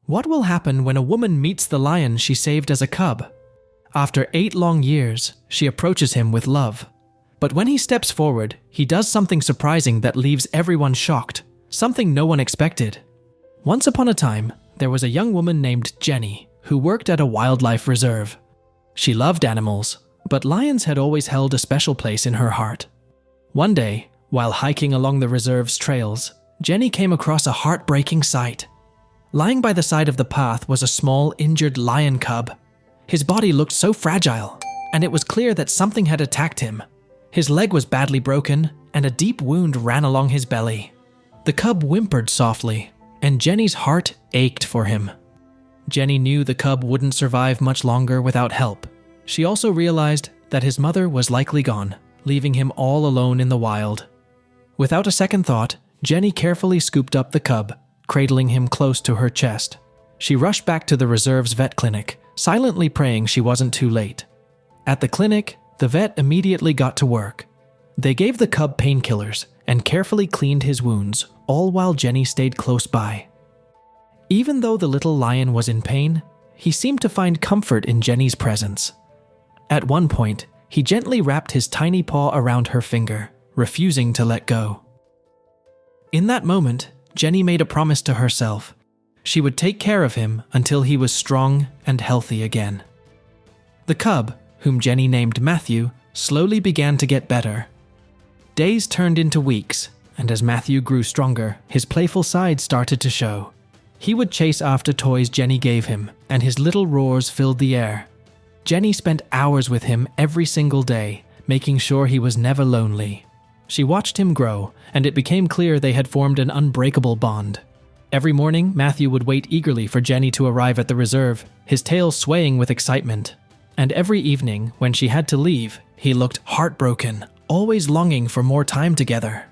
What will happen when a woman meets the lion she saved as a cub? After 8 long years, she approaches him with love. But when he steps forward, he does something surprising that leaves everyone shocked, something no one expected. Once upon a time, there was a young woman named Jenny who worked at a wildlife reserve. She loved animals, but lions had always held a special place in her heart. One day, while hiking along the reserve's trails, Jenny came across a heartbreaking sight. Lying by the side of the path was a small, injured lion cub. His body looked so fragile, and it was clear that something had attacked him. His leg was badly broken, and a deep wound ran along his belly. The cub whimpered softly, and Jenny's heart ached for him. Jenny knew the cub wouldn't survive much longer without help. She also realized that his mother was likely gone, leaving him all alone in the wild. Without a second thought, Jenny carefully scooped up the cub, cradling him close to her chest. She rushed back to the reserve's vet clinic, silently praying she wasn't too late. At the clinic, the vet immediately got to work. They gave the cub painkillers and carefully cleaned his wounds, all while Jenny stayed close by. Even though the little lion was in pain, he seemed to find comfort in Jenny's presence. At one point, he gently wrapped his tiny paw around her finger, refusing to let go. In that moment, Jenny made a promise to herself. She would take care of him until he was strong and healthy again. The cub, whom Jenny named Matthew, slowly began to get better. Days turned into weeks, and as Matthew grew stronger, his playful side started to show. He would chase after toys Jenny gave him, and his little roars filled the air. Jenny spent hours with him every single day, making sure he was never lonely. She watched him grow, and it became clear they had formed an unbreakable bond. Every morning, Matthew would wait eagerly for Jenny to arrive at the reserve, his tail swaying with excitement. And every evening, when she had to leave, he looked heartbroken, always longing for more time together.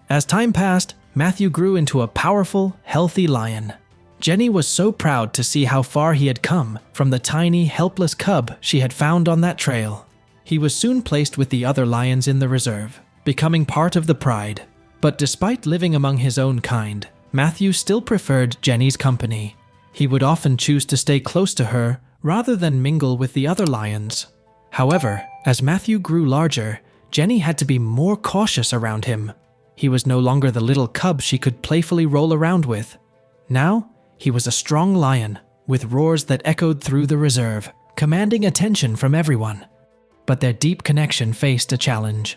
As time passed, Matthew grew into a powerful, healthy lion. Jenny was so proud to see how far he had come from the tiny, helpless cub she had found on that trail. He was soon placed with the other lions in the reserve, becoming part of the pride. But despite living among his own kind, Matthew still preferred Jenny's company. He would often choose to stay close to her rather than mingle with the other lions. However, as Matthew grew larger, Jenny had to be more cautious around him. He was no longer the little cub she could playfully roll around with. Now, he was a strong lion, with roars that echoed through the reserve, commanding attention from everyone. But their deep connection faced a challenge.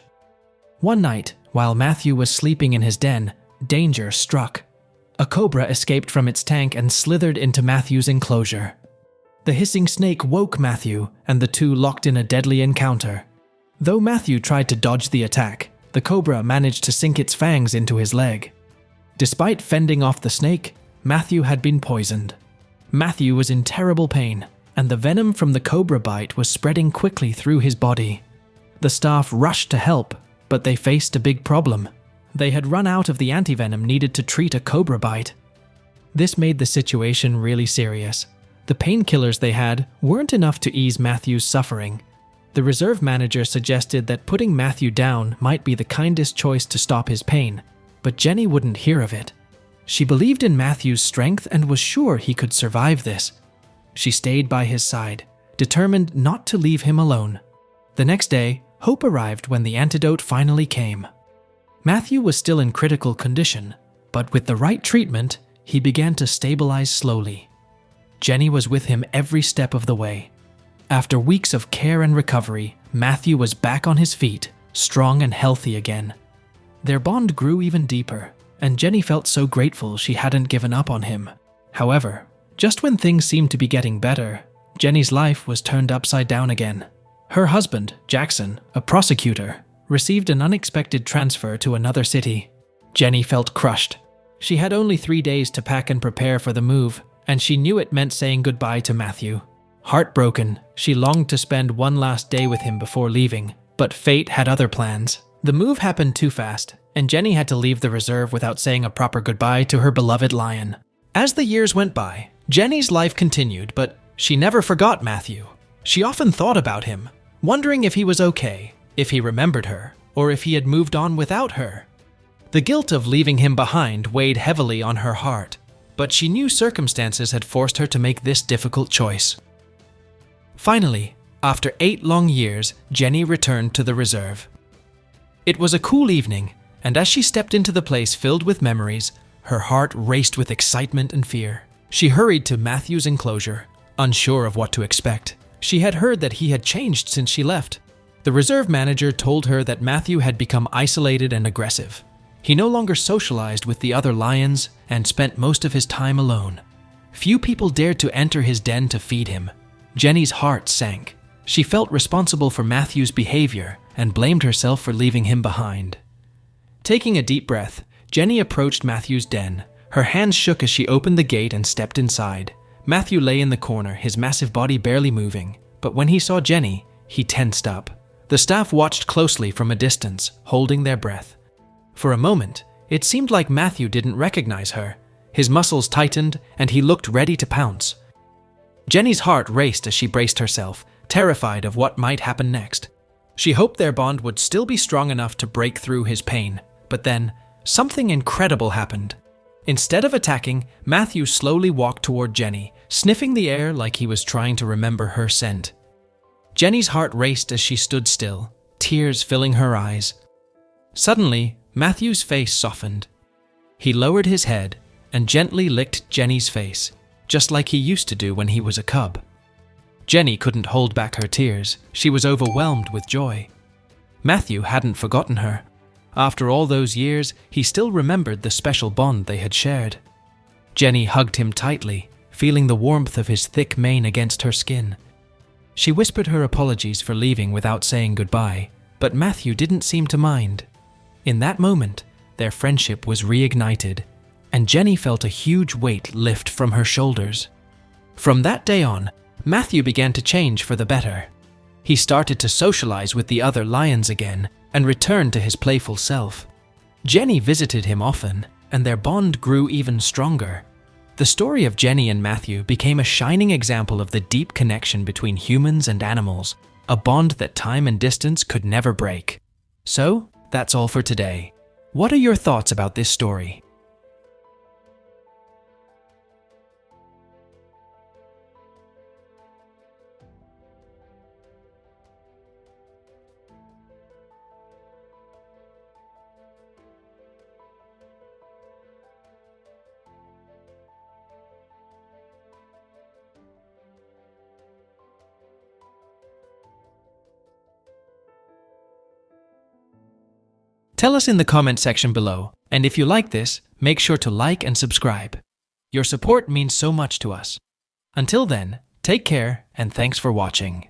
One night, while Matthew was sleeping in his den, danger struck. A cobra escaped from its tank and slithered into Matthew's enclosure. The hissing snake woke Matthew, and the two locked in a deadly encounter. Though Matthew tried to dodge the attack, the cobra managed to sink its fangs into his leg. Despite fending off the snake, Matthew had been poisoned. Matthew was in terrible pain, and the venom from the cobra bite was spreading quickly through his body. The staff rushed to help, but they faced a big problem. They had run out of the antivenom needed to treat a cobra bite. This made the situation really serious. The painkillers they had weren't enough to ease Matthew's suffering. The reserve manager suggested that putting Matthew down might be the kindest choice to stop his pain, but Jenny wouldn't hear of it. She believed in Matthew's strength and was sure he could survive this. She stayed by his side, determined not to leave him alone. The next day, hope arrived when the antidote finally came. Matthew was still in critical condition, but with the right treatment, he began to stabilize slowly. Jenny was with him every step of the way. After weeks of care and recovery, Matthew was back on his feet, strong and healthy again. Their bond grew even deeper, and Jenny felt so grateful she hadn't given up on him. However, just when things seemed to be getting better, Jenny's life was turned upside down again. Her husband, Jackson, a prosecutor, received an unexpected transfer to another city. Jenny felt crushed. She had only 3 days to pack and prepare for the move, and she knew it meant saying goodbye to Matthew. Heartbroken, she longed to spend one last day with him before leaving, but fate had other plans. The move happened too fast, and Jenny had to leave the reserve without saying a proper goodbye to her beloved lion. As the years went by, Jenny's life continued, but she never forgot Matthew. She often thought about him, wondering if he was okay, if he remembered her, or if he had moved on without her. The guilt of leaving him behind weighed heavily on her heart. but she knew circumstances had forced her to make this difficult choice. Finally, after 8 long years, Jenny returned to the reserve. It was a cool evening, and as she stepped into the place filled with memories, her heart raced with excitement and fear. She hurried to Matthew's enclosure, unsure of what to expect. She had heard that he had changed since she left. The reserve manager told her that Matthew had become isolated and aggressive. He no longer socialized with the other lions and spent most of his time alone. Few people dared to enter his den to feed him. Jenny's heart sank. She felt responsible for Matthew's behavior and blamed herself for leaving him behind. Taking a deep breath, Jenny approached Matthew's den. Her hands shook as she opened the gate and stepped inside. Matthew lay in the corner, his massive body barely moving, but when he saw Jenny, he tensed up. The staff watched closely from a distance, holding their breath. For a moment, it seemed like Matthew didn't recognize her. His muscles tightened, and he looked ready to pounce. Jenny's heart raced as she braced herself, terrified of what might happen next. She hoped their bond would still be strong enough to break through his pain, but then, something incredible happened. Instead of attacking, Matthew slowly walked toward Jenny, sniffing the air like he was trying to remember her scent. Jenny's heart raced as she stood still, tears filling her eyes. Suddenly, Matthew's face softened. He lowered his head and gently licked Jenny's face, just like he used to do when he was a cub. Jenny couldn't hold back her tears. She was overwhelmed with joy. Matthew hadn't forgotten her. After all those years, he still remembered the special bond they had shared. Jenny hugged him tightly, feeling the warmth of his thick mane against her skin. She whispered her apologies for leaving without saying goodbye, but Matthew didn't seem to mind. In that moment, their friendship was reignited, and Jenny felt a huge weight lift from her shoulders. From that day on, Matthew began to change for the better. He started to socialize with the other lions again and returned to his playful self. Jenny visited him often, and their bond grew even stronger. The story of Jenny and Matthew became a shining example of the deep connection between humans and animals, a bond that time and distance could never break. So, that's all for today. What are your thoughts about this story? Tell us in the comment section below, and if you like this, make sure to like and subscribe. Your support means so much to us. Until then, take care and thanks for watching.